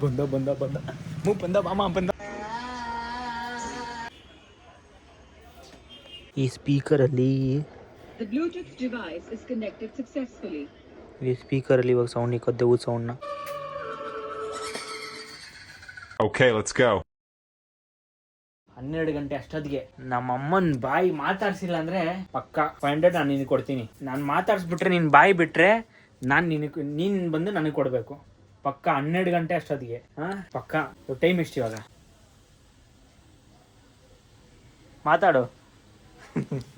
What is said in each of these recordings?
ಈ ಸ್ಪೀಕರ್ ಅಲ್ಲಿ ಇವಾಗ ಸೌಂಡ್ ಇಕ್ಕೋ ಸೌಂಡ್ನ. Okay, let's go. 12 ಗಂಟೆ ಅಷ್ಟೊತ್ತಿಗೆ ನಮ್ಮ ಅಮ್ಮನ್ ಬಾಯಿ ಮಾತಾಡ್ಸಿಲ್ಲ ಅಂದ್ರೆ ಪಕ್ಕ 500 ನಾನು ನಿನಗೆ ಕೊಡ್ತೀನಿ. ನಾನು ಮಾತಾಡ್ಸ್ಬಿಟ್ರೆ ನೀನ್ ಬಾಯಿ ಬಿಟ್ರೆ ನೀನ್ ಬಂದು ನನಗೆ ಕೊಡ್ಬೇಕು ಪಕ್ಕ 12 ಗಂಟೆ ಅಷ್ಟೊತ್ತಿಗೆ. ಪಕ್ಕ. ಟೈಮ್ ಎಷ್ಟು ಇವಾಗ? ಮಾತಾಡು.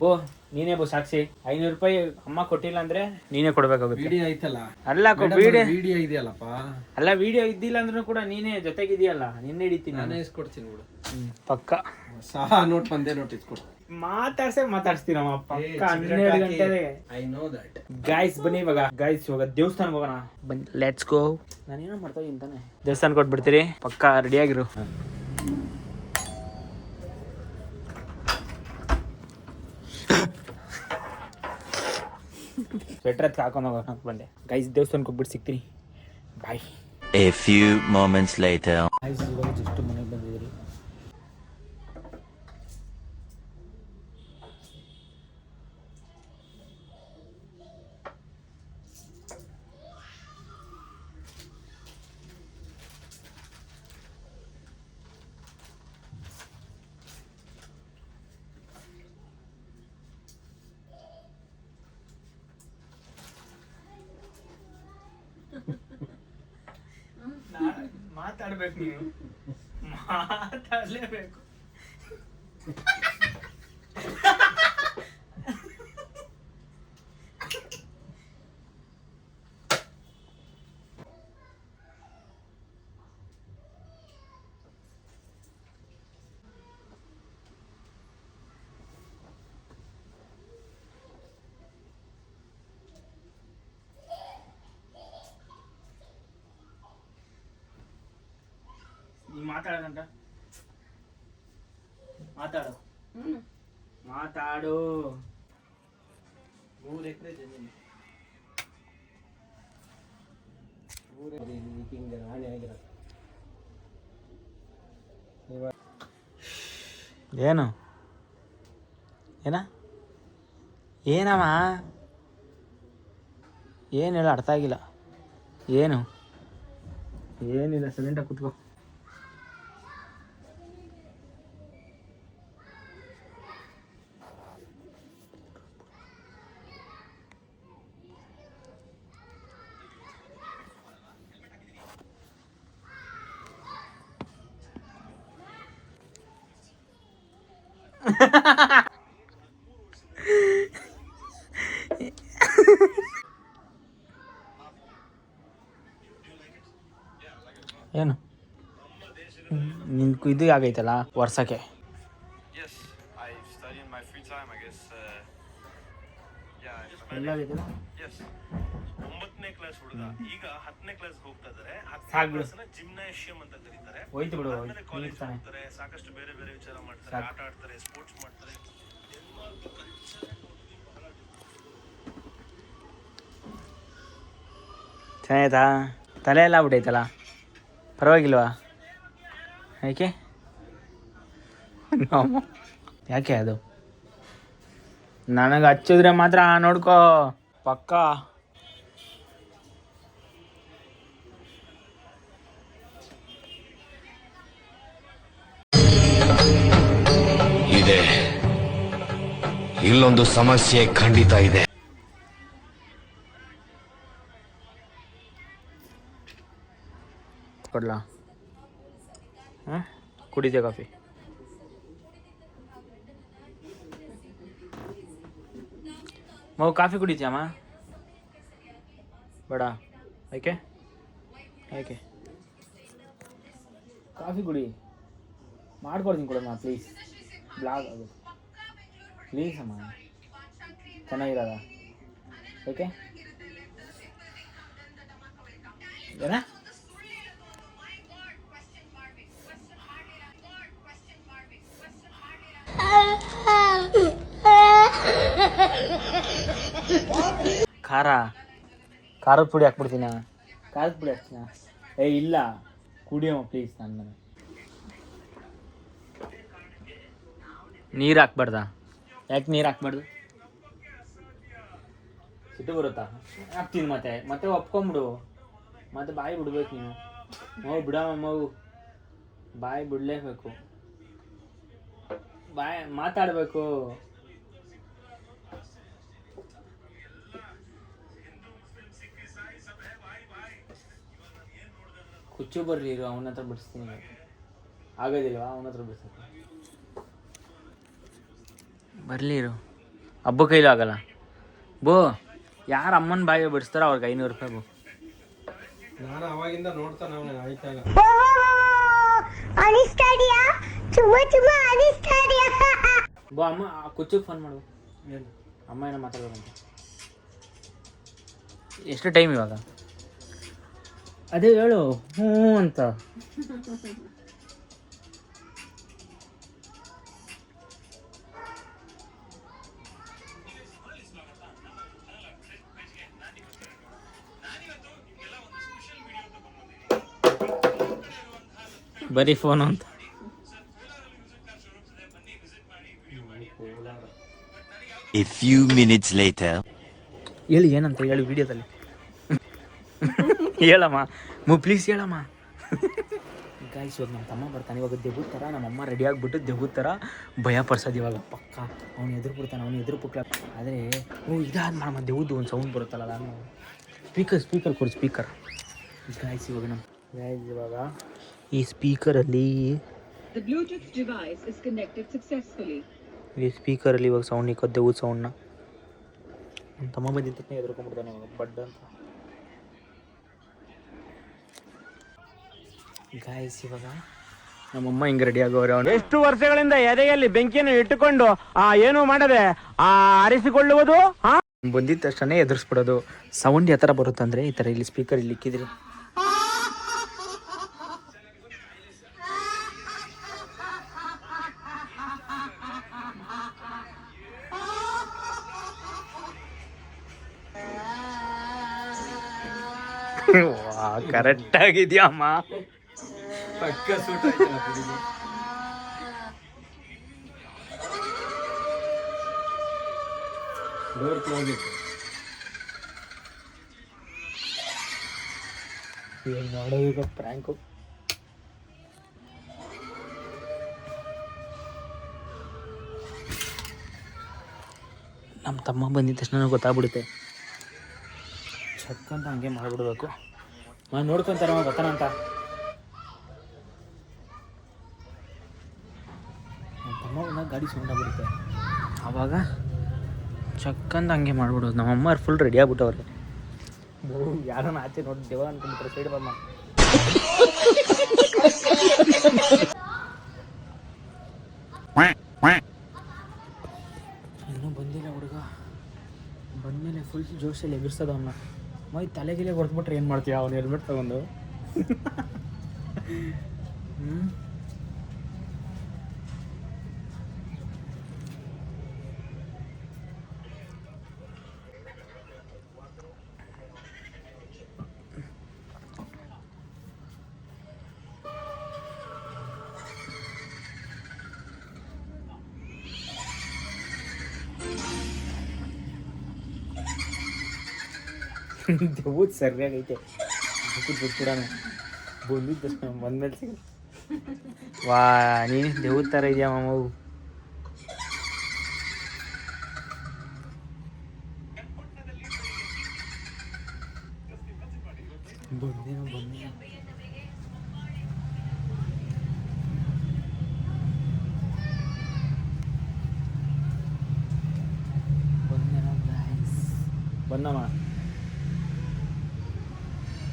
ಓ ನೀನೇ ಸಾಕ್ಷಿ. 500 ರೂಪಾಯಿ ಅಮ್ಮ ಕೊಟ್ಟಿಲ್ಲ ಅಂದ್ರೆ ನೀನೇ ಕೊಡ್ಬೇಕಾಗುತ್ತೆ. ವಿಡಿಯೋ ಐತಲ್ಲ. ಅಲ್ಲ ವಿಡಿಯೋ ಇದೆಯಲ್ಲಪ್ಪ. ಅಲ್ಲ ವಿಡಿಯೋ ಇದ್ದಿಲ್ಲ ಅಂದ್ರೂ ಕೂಡ ನೀನೇ ಜೊತೆಗಿದೆಯಲ್ಲ, ನಿನ್ನೆ ಹಿಡಿತೀನಿ. ನಾನೇ ಇಸ್ಕೊಡ್ತೀನಿ ಬಿಡು. ಪಕ್ಕ. ನೋಟ್ ಒಂದೇ ನೋಟ್ ಇಸ್ಕೊಡ್ತೀನಿ. ಮಾತಾಡ್ಸ್ತೀನಮ್ಮ ಪಕ್ಕ 12 ಗಂಟೆಗೆ. I know that. ಗಾಯ್ಸ್ ಬನ್ನಿ ಇವಾಗ ದೇವಸ್ಥಾನಕ್ಕೆ ಹೋಗೋಣ. ಬನ್ನಿ, ಲೆಟ್ಸ್ ಗೋ. ನಾನೇನೋ ಮಾಡ್ತಾ ಇದ್ದೀನಿ ತಾನೆ. ದೇವಸ್ಥಾನ ಕೊಟ್ಬಿಡ್ತೀರಿ ಪಕ್ಕ. ರೆಡಿಯಾಗಿರು. ಸ್ವೆಟರ್ ಹಾಕೊಂಡು ಹೋಗೋಣ ಬಂದೆ. ಗೈಸ್ ದೇವಸ್ಥಾನಕ್ಕೆ ಹೋಗ್ಬಿಟ್ಟು ಸಿಗ್ತೀನಿ. ಬಾಯ್. A few moments later. Guys ಇವಾಗ ಜಸ್ಟ್ ಮನೆಗೆ ಬಂದಿದ್ದೀರಿ. ಮಾತಾಡ್ಬೇಕು, ನೀವು ಮಾತಾಡ್ಲೇಬೇಕು. ನೀ ಮಾತಾಡೋದಂಟ ಮಾತಾಡು. 3 ಎಕರೆ ಜಮೀನು. ಏನು ಏನಮ್ಮ ಏನು ಹೇಳ, ಅರ್ಥ ಆಗಿಲ್ಲ. ಏನಿಲ್ಲ, ಸೈಲೆಂಟಾಗಿ ಕೂತ್ಕೋ. ಏನು ನಿನ್ ಇದು ಆಗೈತಲ್ಲ ವರ್ಷಕ್ಕೆ. ಹೋಯ್ತು ಬಿಡು, ಸಾಕಷ್ಟು ಬೇರೆ ಬೇರೆ ವಿಚಾರ ಮಾಡ್ತಾರೆ, ಆಟ ಆಡ್ತಾರೆ, ಸ್ಪೋರ್ಟ್ಸ್ ಮಾಡ್ತಾರೆ. ಚೆನ್ನಾಯ್ತಾ? ತಲೆ ಎಲ್ಲ ಆಗ್ಬಿಟ್ಟೈತಲ್ಲ, ಪರವಾಗಿಲ್ವಾ? ಯಾಕೆ ಅದು ನನಗೆ ಹಚ್ಚಿದ್ರೆ ಮಾತ್ರ ನೋಡ್ಕೋ ಪಕ್ಕ. ಇದೆ, ಇಲ್ಲೊಂದು ಸಮಸ್ಯೆ ಖಂಡಿತ ಇದೆ. ಕೊಡ್ಲಾ? ಕುಡಿದ್ಯಾ ಕಾಫಿ? ಮಗು ಕಾಫಿ ಕುಡಿದ್ಯಾಮ್ಮ? ಬೇಡ? ಯಾಕೆ ಕಾಫಿ ಕುಡಿ, ಮಾಡ್ಕೊಡ್ತೀನಿ ಕೊಡಮ್ಮ ಪ್ಲೀಸ್. ಬ್ಲಾಗ್ ಆಗುತ್ತೆ ಪ್ಲೀಸ್ ಅಮ್ಮ, ಚೆನ್ನಾಗಿರೋದ. ಯಾಕೆ ಏನ ಖಾರದ ಪುಡಿ ಹಾಕ್ಬಿಡ್ತೀನ? ಖಾರದ ಪುಡಿ ಹಾಕ್ತೀನ? ಇಲ್ಲ, ಕುಡಿಯಮ್ಮ ಪ್ಲೀಸ್. ನನ್ನ ನೀರು ಹಾಕ್ಬಾರ್ದಾ? ಯಾಕೆ ನೀರು ಹಾಕ್ಬಾರ್ದು? ಸಿಟ್ಟು ಬರುತ್ತಾ? ಹಾಕ್ತೀನಿ ಮತ್ತೆ ಒಪ್ಕೊಂಬಿಡು. ಮತ್ತೆ ಬಾಯಿ ಬಿಡ್ಬೇಕು ನೀನು. ಮಗು ಬಿಡಮ್ಮ ಮಗು, ಬಾಯಿ ಬಿಡಲೇಬೇಕು. ಬಾಯಿ ಮಾತಾಡಬೇಕು. ಕುಚ್ಚು ಬರ್ಲಿ ಇರು, ಅವನ ಹತ್ರ ಬಿಡಿಸ್ತೀನಿ. ಆಗೋದಿಲ್ವಾ? ಅವನ ಹತ್ರ ಬಿಡಿಸ್ತೀನಿ. ಬರಲಿ ಇರು, ಹಬ್ಬ ಕೈಲೂ ಆಗಲ್ಲ. ಬೋ, ಯಾರು ಅಮ್ಮನ ಬಾಯಿಗೆ ಬಿಡಿಸ್ತಾರೋ ಅವ್ರಿಗೆ 500 ರೂಪಾಯಿ ಬೋ. ನಾನು ಅವಾಗಿಂದ ನೋಡ್ತಾನೆ ಅವನೇ ಆಯ್ತಾಗ. ಬೋ ಅಮ್ಮ ಕುಚ್ಚುಗೆ ಫೋನ್ ಮಾಡು. ಅಮ್ಮ ಏನೋ ಮಾತಾಡ್ಬೇಕಂತ. ಎಷ್ಟು ಟೈಮ್ ಇವಾಗ? ಅದೇ ಹೇಳು ಹ್ಞೂ ಅಂತ. ಬರೀ ಫೋನು ಅಂತ. A few minutes later. ಹೇಳಿ ಏನಂತ ಹೇಳಿ ವಿಡಿಯೋದಲ್ಲಿ. ಹೇಳಮ್ಮ ಪ್ಲೀಸ್ ಹೇಳಮ್ಮ. ಗಾಯ್ಸ್ ಇವಾಗ ನಮ್ಮ ತಮ್ಮ ಬರ್ತಾನೆ. ಇವಾಗ ದೆವ್ವದ ಥರ ನಮ್ಮಮ್ಮ ರೆಡಿ ಆಗಿಬಿಟ್ಟು ದೆವ್ವದ ಥರ ಭಯ ಪಡ್ಸೋದು ಇವಾಗ ಪಕ್ಕ. ಅವ್ನು ಎದುರು ಬಿಡ್ತಾನೆ, ಅವ್ನು ಎದುರು ಪುಕ್ಲ. ಆದರೆ ಇದಾದ ಮಾಡಮ್ಮ ದೆವ್ವದ್ದು ಒಂದು ಸೌಂಡ್ ಬರುತ್ತಲ್ಲ, ನಾನು ಸ್ಪೀಕರ್ ಕೊಡು ಸ್ಪೀಕರ್. ಗಾಯ್ಸ್ ಇವಾಗ ಈ ಸ್ಪೀಕರಲ್ಲಿ ಈ ಸ್ಪೀಕರಲ್ಲಿ ಇವಾಗ ಸೌಂಡ್ ಇಕ್ಕೋ ದೆವ್ವದ ಸೌಂಡ್ನ. ನಮ್ಮ ತಮ್ಮ ಬಂದಿದ್ದ ತಕ್ಷಣ ಎದುರ್ಕೊಂಡ್ಬಿಡ್ತಾನೆ ಇವಾಗ ಬಡ್ ಅಂತ. ಗಾಯ್ಸ್ ಇವಾಗ ನಮ್ಮಮ್ಮ ಹಿಂಗೆ ರೆಡಿ ಆಗೋರು. ಎಷ್ಟು ವರ್ಷಗಳಿಂದ ಎದೆಯಲ್ಲಿ ಬೆಂಕಿಯನ್ನು ಇಟ್ಟುಕೊಂಡು ಏನು ಮಾಡದೆ ಆರಿಸಿಕೊಳ್ಳುವುದು. ಬಂದಿದ್ದ ತಕ್ಷಣ ಎದುರಿಸ್ಬಿಡೋದು. ಸೌಂಡ್ ಯಾವ ಥರ ಬರುತ್ತಂದರೆ ಈ ಥರ ಇಲ್ಲಿ ಸ್ಪೀಕರ್ ಇಲ್ಲಿ ಇಕ್ಕಿದ್ರಿ ಕರೆಕ್ಟ್ ಆಗಿದ್ಯಮ್ಮ. ಪಕ್ಕ ಸೂಟ್ ಆಯ್ತಲ್ಲ ಹುಡುಗಿ. ಡೋರ್ ಕ್ಲೋಸ್ ಇತ್ತು. ನೋಡೋದು ಪ್ರ್ಯಾಂಕು. ನಮ್ಮ ತಮ್ಮ ಬಂದಿದ್ದ ತಕ್ಷಣ ಗೊತ್ತಾಗ್ಬಿಡುತ್ತೆ. ಚಕ್ಕಂತ ಹಂಗೆ ಮಾಡಿಬಿಡ್ಬೇಕು. ನಾನು ನೋಡ್ಕೊತಾರ ಬರ್ತಾನಂತ. ನಮ್ಮ ತಮ್ಮ ಬಂದಾಗ ಗಾಡಿ ಸೌಂಡ್ ಆಗ್ಬಿಡುತ್ತೆ. ಆವಾಗ ಚಕ್ಕಂತ ಹಂಗೆ ಮಾಡ್ಬಿಡೋದು. ನಮ್ಮಮ್ಮ ಫುಲ್ ರೆಡಿ ಆಗ್ಬಿಟ್ಟವ್ರೆ. ಯಾರನ್ನ ಆಚೆ ನೋಡಿ ದೇವ ಅನ್ಕೊಂಡ್ಬಿಟ್ರೆ ಸೈಡ್ ಬಮ್ಮ. ಇನ್ನೂ ಬಂದಿಲ್ಲ ಹುಡುಗ. ಬಂದಮೇಲೆ ಫುಲ್ ಜೋಶಲ್ಲಿ ಎದುರಿಸೋದು ಅವನ್ನ. ಮೈ ತಲೆಗಿಲೆ ಹೊಡೆದ್ಬಿಟ್ರೆ ಏನು ಮಾಡ್ತೀಯ? ಅವನು ಹೆಲ್ಮೆಟ್ ತಗೊಂಡು ದೆವ್ವದ ಸರಿಯಾಗೈತೆ. ಬಿಟ್ಬಿಡೋಣ ಬಂದಿದ್ದ ಬಂದ್ಮೇಲೆ ಸಿಗ. ವಾ ನೀನು ದೆವ್ವದ ಥರ ಇದೆಯಾ ಮಾಮವು. ಬಂದೇನೋ ಬಂದಮ್ಮ.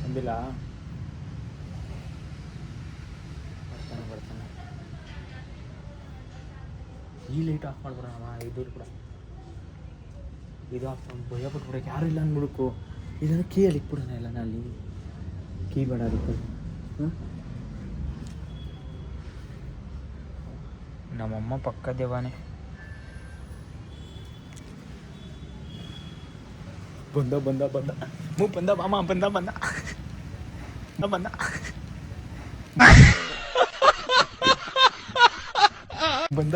ಬಂದಿಲ್ಲ. ಬರ್ತಾನೆ. ಈ ಲೈಟ್ ಆಫ್ ಮಾಡ್ಬಿಡೋಣ. ಇದು ಕೂಡ ಇದು ಆಫ್ ಭಯ ಪಟ್ಬಿಡಕ್ಕೆ ಯಾರು ಇಲ್ಲ ಅಂದ್ಬಿಡ್ಕು. ಇದನ್ನು ಕೀಯಲ್ಲಿ ಇಕ್ಬಿಡೋಣ ಎಲ್ಲ. ಅಲ್ಲಿ ಕೀ ಬೇಡ ಅದಕ್ಕೆ. ನಮ್ಮಮ್ಮ ಪಕ್ಕ ದೇವಾನೆ. ಬಂದ ಮಾಮ ಬಂದ ಬಂದ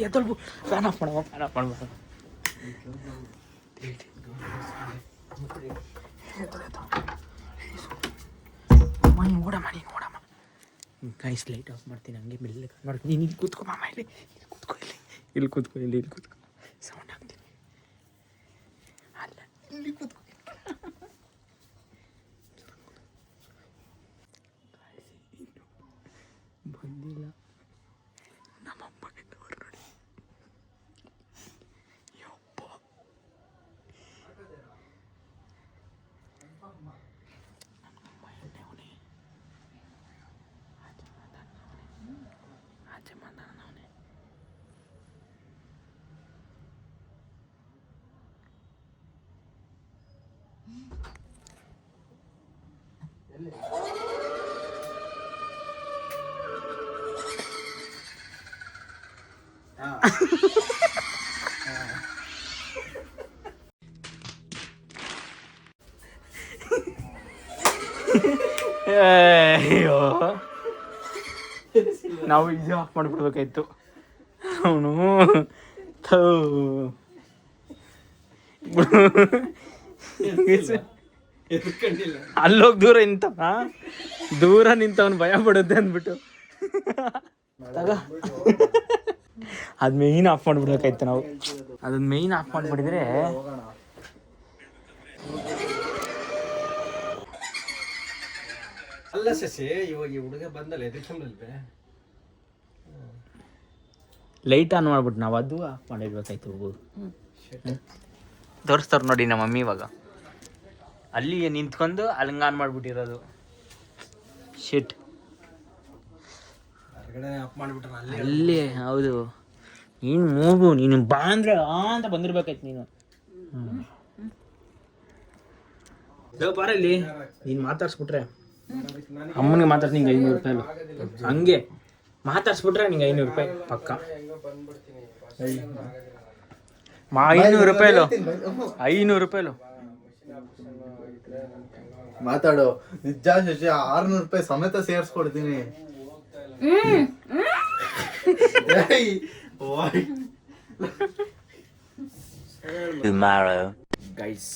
ಎತ್ತೊಳ್ಬು ಫ್ಯಾನ್ ಆಫ್ ಮಾಡುವ ನೋಡಮ್ಮ ಗೈಸ್ ಲೈಟ್ ಆಫ್ ಮಾಡ್ತೀನಿ ಹಂಗೆ ಮೆಲ್ಲಗೆ ನೋಡಿ ನೀನು ಇಲ್ಲಿ ಕೂತ್ಕೊ ಮಾಮ ಇಲ್ಲಿ ಕೂತ್ಕೊ ಸೌಂಡ್ ಹಾಕ್ತೀನಿ ಅಲ್ಲ ಇಲ್ಲಿ ಕೂತ್ಕೊ ಬಂದಿಲ್ಲ ನಮ್ಮಮ್ಮ ನೋಡಿ ಯಪ್ಪ ಅಯ್ಯೋ ನಾವು ಇದು ಆಫ್ ಮಾಡಿಬಿಡ್ಬೇಕಾಯ್ತು ಅವನು ಅಲ್ಲೋಗಿ ದೂರ ನಿಂತವನು ಭಯ ಪಡುತ್ತೆ ಅಂದ್ಬಿಟ್ಟು ಅದ್ ಮೇಯ್ನ್ ಆಫ್ ಮಾಡ್ಬಿಡ್ಬೇಕಾಯ್ತು ನಾವು ಅದನ್ನ ಮೇಯ್ನ್ ಆಫ್ ಮಾಡ್ಬಿಟ್ಟಿದ್ರೆ ಅಲ್ಲ ಶಶಿ ಇವಾಗ ಈ ಹುಡುಗ ಬಂದಲ್ಲ ಎದಕ್ಕೆ ಲೈಟ್ ಆನ್ ಮಾಡ್ಬಿಟ್ಟು ನಾವು ಅದು ಆಫ್ ಮಾಡಿರ್ಬೇಕಾಯ್ತು ತೋರಿಸ್ತಾರ ನೋಡಿ ನಮ್ಮ ಮಮ್ಮಿ ಇವಾಗ ಅಲ್ಲಿ ನಿಂತ್ಕೊಂಡು ಅಲ್ಲಂಗ ಆನ್ ಮಾಡ್ಬಿಟ್ಟಿರೋದು ಶಿಟ್ ಅಲ್ಲಿ ಹೌದು ನೀನು ಮೂಗು ನೀನು ಬಾ ಅಂದ್ರೆ ಅಂತ ಬಂದಿರ್ಬೇಕಾಯ್ತು ನೀನು ಬಾರ ಇಲ್ಲಿ ನೀನು ಮಾತಾಡ್ಸ್ಬಿಟ್ರೆ ಅಮ್ಮನಿಗೆ ಮಾತಾಡ್ಸಿ ನಿಂಗೆ 500 ರೂಪಾಯಿ ಹಂಗೆ ಮಾತಾಡ್ಸ್ಬಿಟ್ರೆ ನಿಂಗೆ 500 ರೂಪಾಯಿ ಪಕ್ಕ 500 ರೂಪಾಯಿಲು 500 ರೂಪಾಯಿಲು ಮಾತಾಡು ನಿಜ ಶಶಿ 600 ರೂಪಾಯಿ ಸಮೇತ ಸೇರ್ಸ್ಕೊಡ್ತೀನಿ Tomorrow. ಗೈಸ್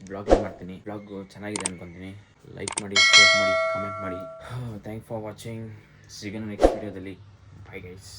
ಬ್ಲಾಗ್ ಮಾಡ್ತೀನಿ ಬ್ಲಾಗ್ ಚೆನ್ನಾಗಿದೆ ಅನ್ಕೊಂತೀನಿ ಲೈಕ್ ಮಾಡಿ ಶೇರ್ ಮಾಡಿ ಕಮೆಂಟ್ ಮಾಡಿ ಥ್ಯಾಂಕ್ ಫಾರ್ ವಾಚಿಂಗ್ ಸಿಗೋಣ ನೆಕ್ಸ್ಟ್ ವಿಡಿಯೋದಲ್ಲಿ ಬೈ ಗೈಸ್